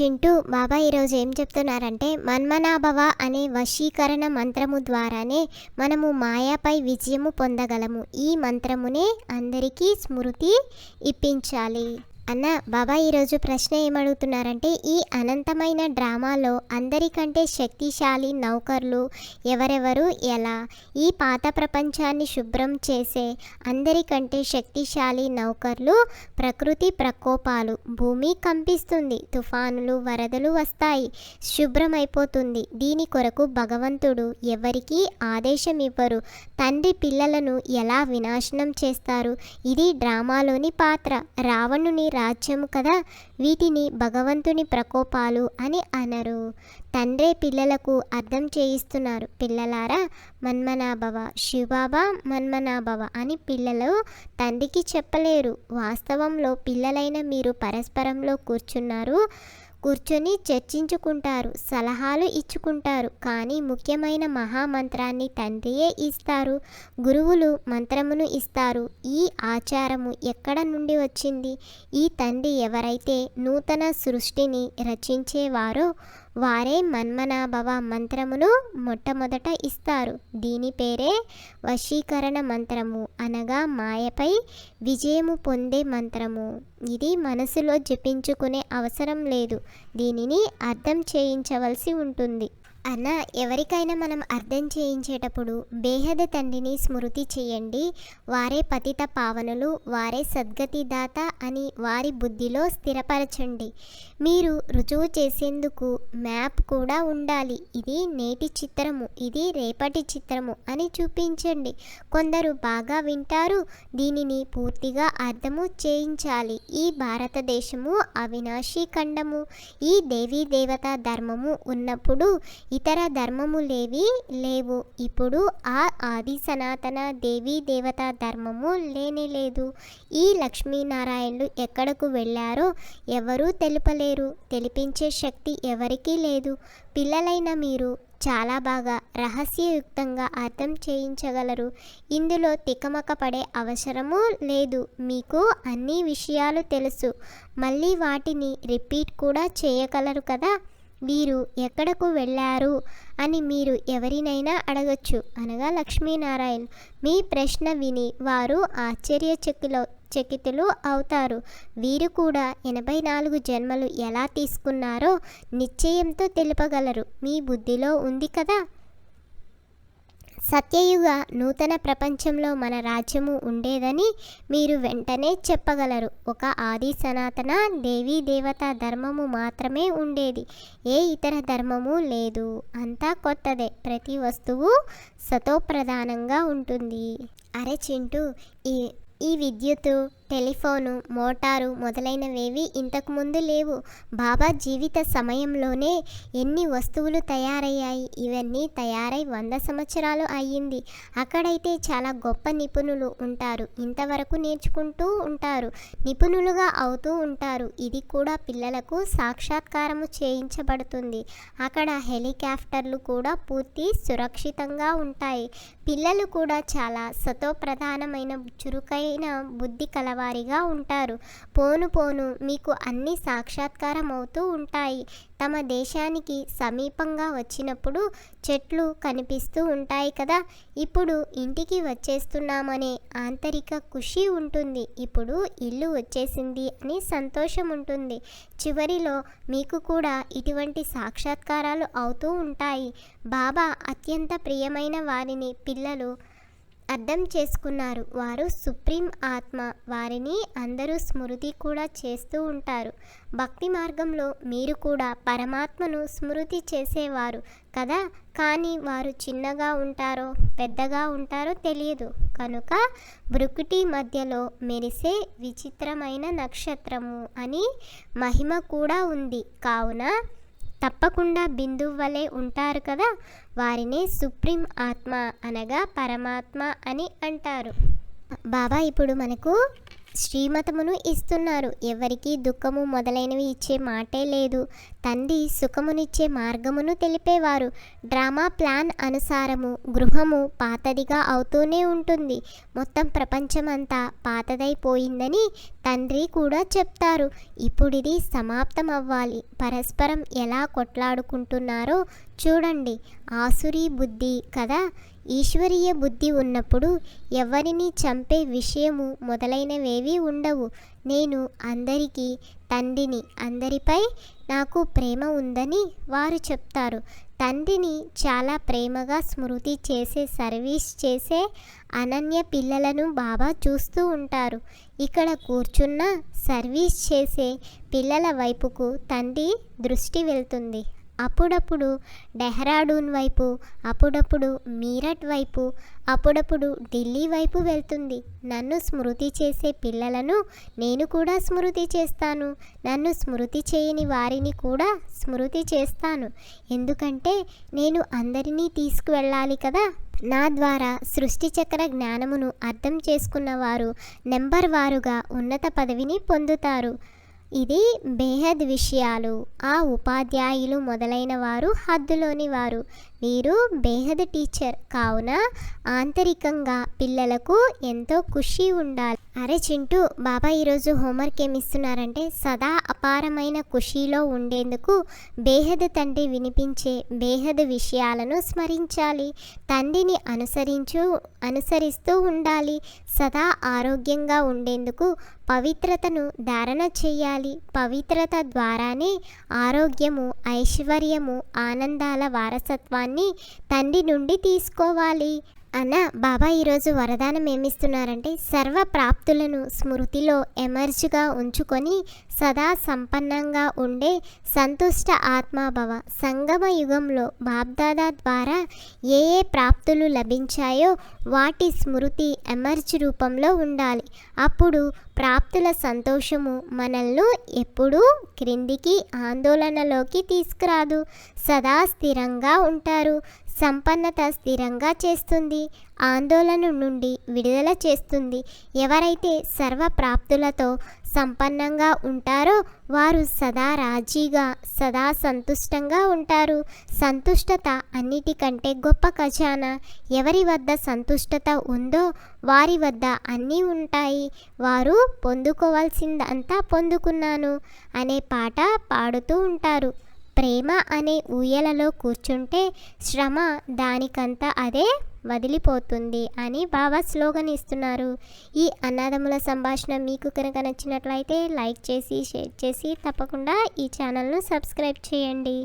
చింటూ బాబా ఈరోజు ఏం చెప్తున్నారంటే మన్మనాభవ అనే వశీకరణ మంత్రము ద్వారానే మనము మాయాపై విజయము పొందగలము. ఈ మంత్రమునే అందరికీ స్మృతి ఇప్పించాలి. అన్న బాబా ఈరోజు ప్రశ్న ఏమడుగుతున్నారంటే ఈ అనంతమైన డ్రామాలో అందరికంటే శక్తిశాలి నౌకర్లు ఎవరెవరు, ఎలా? ఈ పాత ప్రపంచాన్ని శుభ్రం చేసే అందరికంటే శక్తిశాలి నౌకర్లు ప్రకృతి ప్రకోపాలు, భూమి కంపిస్తుంది, తుఫానులు వరదలు వస్తాయి, శుభ్రమైపోతుంది. దీని కొరకు భగవంతుడు ఎవరికీ ఆదేశం ఇవ్వరు. తండ్రి పిల్లలను ఎలా వినాశనం చేస్తారు? ఇది డ్రామాలోని పాత్ర, రావణుని రాజ్యము కదా. వీటిని భగవంతుని ప్రకోపాలు అని అనరు. తండ్రే పిల్లలకు అర్థం చేయిస్తున్నారు. పిల్లలారా మన్మనాభవ, శివబాబా మన్మనాభవ అని పిల్లలు తండ్రికి చెప్పలేరు. వాస్తవంలో పిల్లలైన మీరు పరస్పరంలో కూర్చొని చర్చించుకుంటారు, సలహాలు ఇచ్చుకుంటారు. కానీ ముఖ్యమైన మహామంత్రాన్ని తండ్రియే ఇస్తారు. గురువులు మంత్రమును ఇస్తారు. ఈ ఆచారము ఎక్కడ నుండి వచ్చింది? ఈ తండ్రి ఎవరైతే నూతన సృష్టిని రచించేవారో వారే మన్మనాభవ మంత్రమును మొట్టమొదట ఇస్తారు. దీని పేరే వశీకరణ మంత్రము, అనగా మాయపై విజయము పొందే మంత్రము. ఇది మనసులో జపించుకునే అవసరం లేదు. దీనిని అర్థం చేయించవలసి ఉంటుంది. అన్న ఎవరికైనా మనం అర్థం చేయించేటప్పుడు బేహద తండ్రిని స్మృతి చేయండి. వారే పతిత పావనులు, వారే సద్గతి దాత అని వారి బుద్ధిలో స్థిరపరచండి. మీరు రుజువు చేసేందుకు మ్యాప్ కూడా ఉండాలి. ఇది నేటి చిత్రము, ఇది రేపటి చిత్రము అని చూపించండి. కొందరు బాగా వింటారు. దీనిని పూర్తిగా అర్థము చేయించాలి. ఈ భారతదేశము అవినాశీ ఖండము. ఈ దేవీ దేవతా ధర్మము ఉన్నప్పుడు ఇతర ధర్మములేవి లేవు. ఇప్పుడు ఆ ఆది సనాతన దేవీ దేవతా ధర్మము లేనేలేదు. ఈ లక్ష్మీనారాయణులు ఎక్కడకు వెళ్ళారో ఎవరూ తెలుపలేరు. తెలిపించే శక్తి ఎవరికీ లేదు. పిల్లలైన మీరు చాలా బాగా రహస్యయుక్తంగా అర్థం చేయించగలరు. ఇందులో తికమక పడే అవసరము లేదు. మీకు అన్ని విషయాలు తెలుసు. మళ్ళీ వాటిని రిపీట్ కూడా చేయగలరు కదా. వీరు ఎక్కడకు వెళ్ళారు అని మీరు ఎవరినైనా అడగచ్చు, అనగా లక్ష్మీనారాయణ. మీ ప్రశ్న విని వారు ఆశ్చర్యచకితులు అవుతారు. వీరు కూడా 84 జన్మలు ఎలా తీసుకున్నారో నిశ్చయంతో తెలుపగలరు. మీ బుద్ధిలో ఉంది కదా. సత్యయుగ నూతన ప్రపంచంలో మన రాజ్యము ఉండేదని మీరు వెంటనే చెప్పగలరు. ఒక ఆది సనాతన దేవీ దేవతా ధర్మము మాత్రమే ఉండేది. ఏ ఇతర ధర్మము లేదు. అంతా కొత్తదే. ప్రతి వస్తువు సతోప్రధానంగా ఉంటుంది. అరే చింటూ, ఈ విద్యుత్తు, టెలిఫోను, మోటారు మొదలైనవేవి ఇంతకుముందు లేవు. బాబా జీవిత సమయంలోనే ఎన్ని వస్తువులు తయారయ్యాయి. ఇవన్నీ తయారై 100 సంవత్సరాలు అయ్యింది. అక్కడైతే చాలా గొప్ప నిపుణులు ఉంటారు. ఇంతవరకు నేర్చుకుంటూ ఉంటారు, నిపుణులుగా అవుతూ ఉంటారు. ఇది కూడా పిల్లలకు సాక్షాత్కారము చేయించబడుతుంది. అక్కడ హెలికాప్టర్లు కూడా పూర్తి సురక్షితంగా ఉంటాయి. పిల్లలు కూడా చాలా సతోప్రధానమైన చురుకైన బుద్ధి కలవారిగా ఉంటారు. పోను పోను మీకు అన్ని సాక్షాత్కారం అవుతూ ఉంటాయి. తమ దేశానికి సమీపంగా వచ్చినప్పుడు చెట్లు కనిపిస్తూ ఉంటాయి కదా. ఇప్పుడు ఇంటికి వచ్చేస్తున్నామనే ఆంతరిక ఖుషి ఉంటుంది. ఇప్పుడు ఇల్లు వచ్చేసింది అని సంతోషం ఉంటుంది. చివరిలో మీకు కూడా ఇటువంటి సాక్షాత్కారాలు అవుతూ ఉంటాయి. బాబా అత్యంత ప్రియమైన వారిని పిల్లలు అర్థం చేసుకున్నారు. వారు సుప్రీం ఆత్మ. వారిని అందరూ స్మృతి కూడా చేస్తూ ఉంటారు. భక్తి మార్గంలో మీరు కూడా పరమాత్మను స్మృతి చేసేవారు కదా. కానీ వారు చిన్నగా ఉంటారో పెద్దగా ఉంటారో తెలియదు. కనుక భృకుటి మధ్యలో మెరిసే విచిత్రమైన నక్షత్రము అని మహిమ కూడా ఉంది. కావున తప్పకుండా బిందువు వలె ఉంటారు కదా. వారినే సుప్రీం ఆత్మ అనగా పరమాత్మ అని అంటారు. బాబా ఇప్పుడు మనకు శ్రీమతమును ఇస్తున్నారు. ఎవరికి దుఃఖము మొదలైనవి ఇచ్చే మాటే లేదు. తండ్రి సుఖమునిచ్చే మార్గమును తెలిపేవారు. డ్రామా ప్లాన్ అనుసారము గృహము పాతదిగా అవుతూనే ఉంటుంది. మొత్తం ప్రపంచమంతా పాతదైపోయిందని తండ్రి కూడా చెప్తారు. ఇప్పుడిది సమాప్తం అవ్వాలి. పరస్పరం ఎలా కొట్లాడుకుంటున్నారో చూడండి. ఆసురీ బుద్ధి కదా. ఈశ్వరీయ బుద్ధి ఉన్నప్పుడు ఎవరిని చంపే విషయము మొదలైనవేవి ఉండవు. నేను అందరికీ తండ్రిని, అందరిపై నాకు ప్రేమ ఉందని వారు చెప్తారు. తండ్రిని చాలా ప్రేమగా స్మృతి చేసే, సర్వీస్ చేసే అనన్య పిల్లలను బాబా చూస్తూ ఉంటారు. ఇక్కడ కూర్చున్న సర్వీస్ చేసే పిల్లల వైపుకు తండ్రి దృష్టి వెళ్తుంది. అప్పుడప్పుడు డెహ్రాడూన్ వైపు, అప్పుడప్పుడు మీరట్ వైపు, అప్పుడప్పుడు ఢిల్లీ వైపు వెళ్తుంది. నన్ను స్మృతి చేసే పిల్లలను నేను కూడా స్మృతి చేస్తాను. నన్ను స్మృతి చేయని వారిని కూడా స్మృతి చేస్తాను. ఎందుకంటే నేను అందరినీ తీసుకువెళ్ళాలి కదా. నా ద్వారా సృష్టి చక్ర జ్ఞానమును అర్థం చేసుకున్నవారు నెంబర్ వారుగా ఉన్నత పదవిని పొందుతారు. ఇది బేహద్ విషయాలు. ఆ ఉపాధ్యాయులు మొదలైన వారు హద్దులోని వారు. వీరు బేహద్ టీచర్ కావున ఆంతరికంగా పిల్లలకు ఎంతో ఖుషి ఉండాలి. అరే చింటూ, బాబా ఈరోజు హోంవర్క్ ఏమి ఇస్తున్నారంటే సదా అపారమైన ఖుషీలో ఉండేందుకు బేహద్ తండ్రి వినిపించే బేహద్ విషయాలను స్మరించాలి. తండ్రిని అనుసరిస్తూ ఉండాలి. సదా ఆరోగ్యంగా ఉండేందుకు పవిత్రతను ధారణ చేయాలి. పవిత్రత ద్వారానే ఆరోగ్యము, ఐశ్వర్యము, ఆనందాల వారసత్వాన్ని తండ్రి నుండి తీసుకోవాలి. అన్న బాబా ఈరోజు వరదానం ఏమిస్తున్నారంటే సర్వ ప్రాప్తులను స్మృతిలో ఎమర్జ్గా ఉంచుకొని సదా సంపన్నంగా ఉండే సంతుష్ట ఆత్మాభవ. సంగమ యుగంలో బాబ్దాదా ద్వారా ఏ ఏ ప్రాప్తులు లభించాయో వాటి స్మృతి ఎమర్జ్ రూపంలో ఉండాలి. అప్పుడు ప్రాప్తుల సంతోషము మనల్ని ఎప్పుడూ క్రిందికి ఆందోళనలోకి తీసుకురాదు. సదా స్థిరంగా ఉంటారు. సంపన్నత స్థిరంగా చేస్తుంది. ఆందోళన నుండి విడుదల చేస్తుంది. ఎవరైతే సర్వ ప్రాప్తులతో సంపన్నంగా ఉంటారో వారు సదా రాజీగా, సదా సంతుష్టంగా ఉంటారు. సంతుష్టత అన్నిటికంటే గొప్ప ఖజానా. ఎవరి వద్ద సంతుష్టత ఉందో వారి వద్ద అన్నీ ఉంటాయి. వారు పొందుకోవాల్సిందంతా పొందుకున్నాను అనే పాట పాడుతూ ఉంటారు. ప్రేమ అనే ఊయలలో కూర్చుంటే శ్రమ దానికంతా అదే వదిలిపోతుంది అని బాబా స్లోగన్ ఇస్తున్నారు. ఈ అన్నదమ్ముల సంభాషణ మీకు కనుక నచ్చినట్లయితే లైక్ చేసి, షేర్ చేసి తప్పకుండా ఈ ఛానల్ను సబ్స్క్రైబ్ చేయండి.